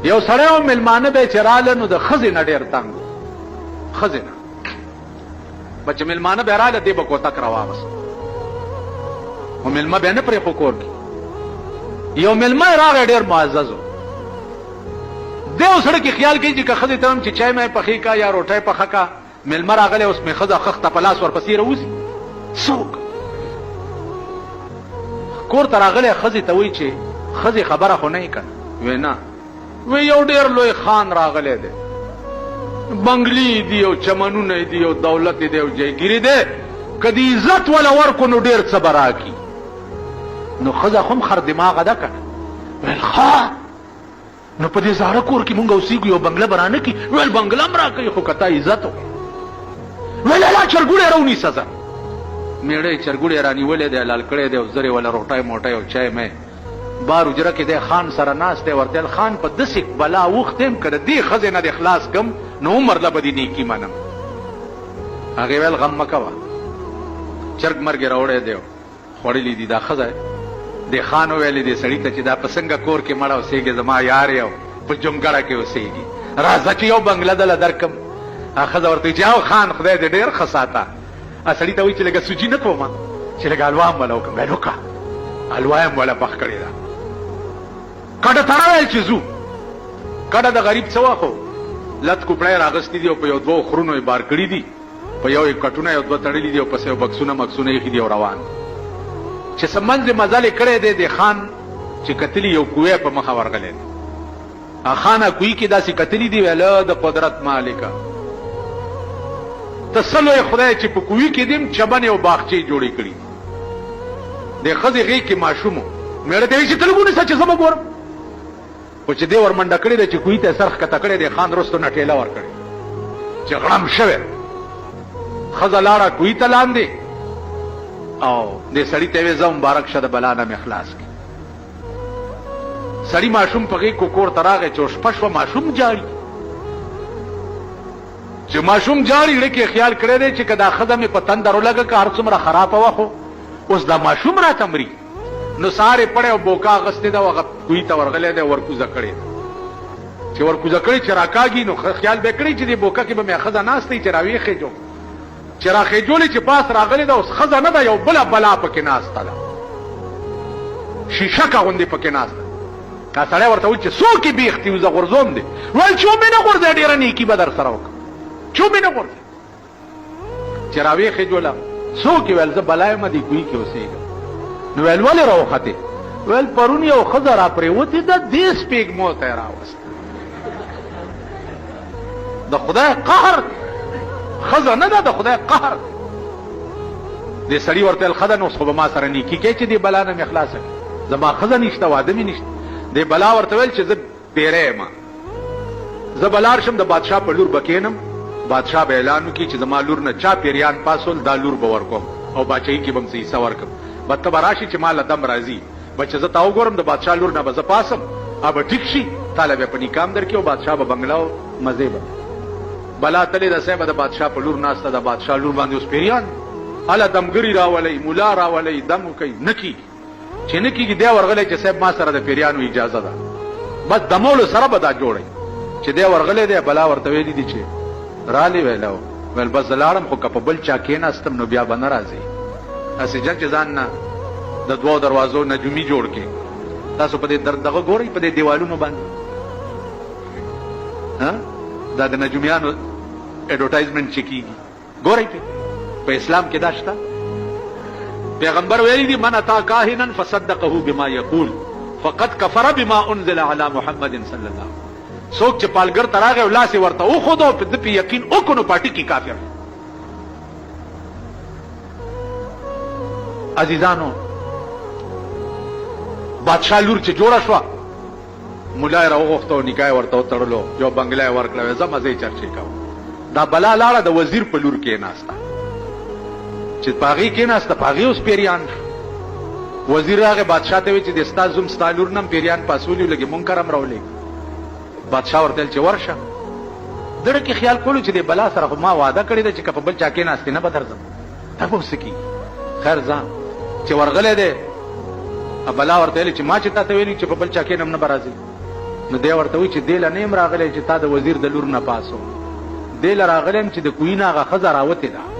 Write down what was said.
یو سړی او مېلمانه به چې راله نو د ښځې نه ډېر تنګ و. ښځې نه به چې مېلمانه به راله دی به کوتک راواغست خو مېلمه به نه پرې خو کور کې. یو مېلمه یې راغی ډېر معزز و. دی اوس سړی کې خیال کوي چې که ښځې ته هم چې چای مې پخې کا یا روټۍ پخه کا مېلمه راغلی اوس مې ښځه خښته په لاس ورپسې راوځي څوک کور ته راغلی ښځې ته وایي چې ښځې خبره خو نه یې که نه وی نه وی یو ډېر لوی خان راغلی دی بنګلي دي او چمنونه دي او دولت دی او جایګیري دی که د عزت وله ورکو نو ډېر څه به راکي نو ښځه خو هم خر دماغه ده که نه ویل ښه نو په دې زاړه کور کې مونږ اوسېږو یو بنګله به رانه کي ویل بنګله هم راکوي خو که تا عزت وکړي ویل الله چرګوړی یې راونیسه ځه میړه یې چرګوړی یې رانیولی دی لال کړی دی او زر یې وله روټۍ موټۍ او چای مې بار اجره کې دی خان سره ناست دی ورته خان په داسې بلا اوښتی یم که د دې ښځې نه دې خلاص کړم نو عمر له به دې نیکي منم. هغې ویل غم مه کوه چرګ مرګ یې راوړی دی خوړلي دي دا ښځه دې خان وویلې دې سړي ته چې دا په څنګه کور کې مړه اوسېږي زما یار یې په جونګړه کې اوسېږي راځه چې یو بنګله دله درکړم. ښځه ورته وایي چې او خان خدای دې ډېر ښه ساته. سړي ته وایي چې لږه سوجي نه کوم چې لږه حلوا هم وله وکړم ویل وکړه حلوا یې هم وله پخ کړې ده. کډه ته راویل چې ځو کډه د غریب څه وه خو لت کوپړی یې راغستي دي او په یو دوو خرونو یې بار کړي دي په یو یې کټونه یو دوه تړلي دي او پسې یو بکسونه مکسونه ایښي دي او روان چې څه منځ یې مزل یې کړی دی د خان چې کتلي یو کوی په مخه ورغلی دی. خانه کوی کې داسې کتلي دي ویله د قدرت مالکه ته څه لوی خدای چې په کوی کې دیم چمن او باغچې جوړې کړي د ښځې غېږ کې ماشوم و مېړه ته وایي چې ته لږ ونیسه چې زه به ګورم خو چې دې ور منډه کړې ده چې کوی ته سر ښکته کړی دی خان رستو نه ټېله ورکړې چې غړم شوی ښځه لاړه کوی ته لاندې او دې سړي ته وې زه مبارک شه د بلا نه مې خلاص کړي. سړي ماشوم په غېږ کور ته راغی چې شپه شوه ماشوم جاړي چې ماشوم جاړي زړه کې خیال کړی دی چې که دا ښځه مې په تندر ولګه که هر څومره خرابه وه خو اوس دا ماشوم راته مري نو سهار یې پړی او بوکا اغستې ده هغه کوی ته ورغلی دی ورکوزه کړې ده چې ورکوزه کړې چې راکاږي نو خیال به کړی چې دې بوکا کې به مې ښځه ناسته وي چې راویښېجو چې راخېجولې چې پاس راغلی ده اوس ښځه نه ده یو بله بلا پکې ناسته ده شیشکه غوندې پکې ناسته کا سړی ورته وایي چې څوک یې بیختي زه غورځوم دی ویل چې ومې نه غورځی ډېره نیکي به در سره وکړم چې ومې نه غورځی چې راویښېجوله څوک یې ویل زه بلا یم دې کوی کې اوسېږم نو ویل ولې راوختې ویل پرون یو ښځه را پرېوتې ده دې سپېږمو ته یې راوسته د خدای قهر ښځه نه ده د خدای قهر دې سړي ورته ویل ښه ده نو اوس خو به ما سره نیکي کوې چې دې بلا نه مې خلاصه کړي زما ښځه نشته واده مې نشته دې بلا ورته ویل چې زه ډېری یم زه به لاړ شم د بادشاه په لور به کښېنم بادشاه به اعلان وکړي چې زما لور نه چا پیریان پاسول دا لور به ورکوم او باچهي کې به م څه حصه ورکړم به ته به راشي چې ما له دم راځي به چې زه تا وګورم د بادشاه لور نه به زه پاسم به ټیک شي تاله بیا په نکام در کې او بادشاه به بنګله او مزې به بلا تلې د صاحبه د بادشاه په لور ناسته د بادشاه لور باندې اوس پیریان هله دمګري راولئ ملا راولئ دم وکئ نه کېږي چې نه کېږي دی ورغلی چې صاحب ما سره د پیریانو اجازه ده بس دمولو سره به دا جوړئ چې دی ورغلی دی بلا ورته ویلي دي چې رالی ویلو ویل بس زه لاړم خو که په بل چا کېناستم نو بیا به نه راځي هسې جن چې ځان نه د دوو دروازو نجومي جوړ کړي تاسو په دې دغه ګورئ په دې دیوالونو باندې دا د نجومیانو ایډورټایزمنټ چې کېږي ګورئ په اسلام کې دا شته پیغمبر ویلي دي من اتا کاهنا فصدقه بما یقول فقد کفر بما انزل علی محمد صلی الله علیه څوک چې پالګر ته راغی او لاس یې ورته وښود او د پې یقین وکړو نو پاټي کې کافر عزیزانو بادشاه لور چې جوړه شوه ملا یې راوغوښته او نکاح یې ورته وتړلو یو بنګله یې ورکړه ویل ځه مزې چرچې کوه دا بلا لاړه د وزیر په لور کېناسته چې په هغې کېناسته په هغې اوس پیریان وزیر راغی بادشاه ته وایي چې د ستا زوم ستا لور نه هم پیریان پاسولي لږې منکر هم راولېږي بادشاه ورته ویل چې ورشه دړه کې خیال کولو چې د بلا سره خو ما وعده کړې ده چې که په بل چا کېناستې نه به درځم دا به اوس څه کېږي خیر ځه چې ورغلی دی بلا ورته ویلې چې ما چې تا ته ویلي چې په بل چا کېنم نه به راځي نو دی ورته وایي چې دې له نه یم راغلی چې تا د وزیر د لور نه پاسو دې له راغلی یم چې د کوهي نه هغه ښځه راوتې ده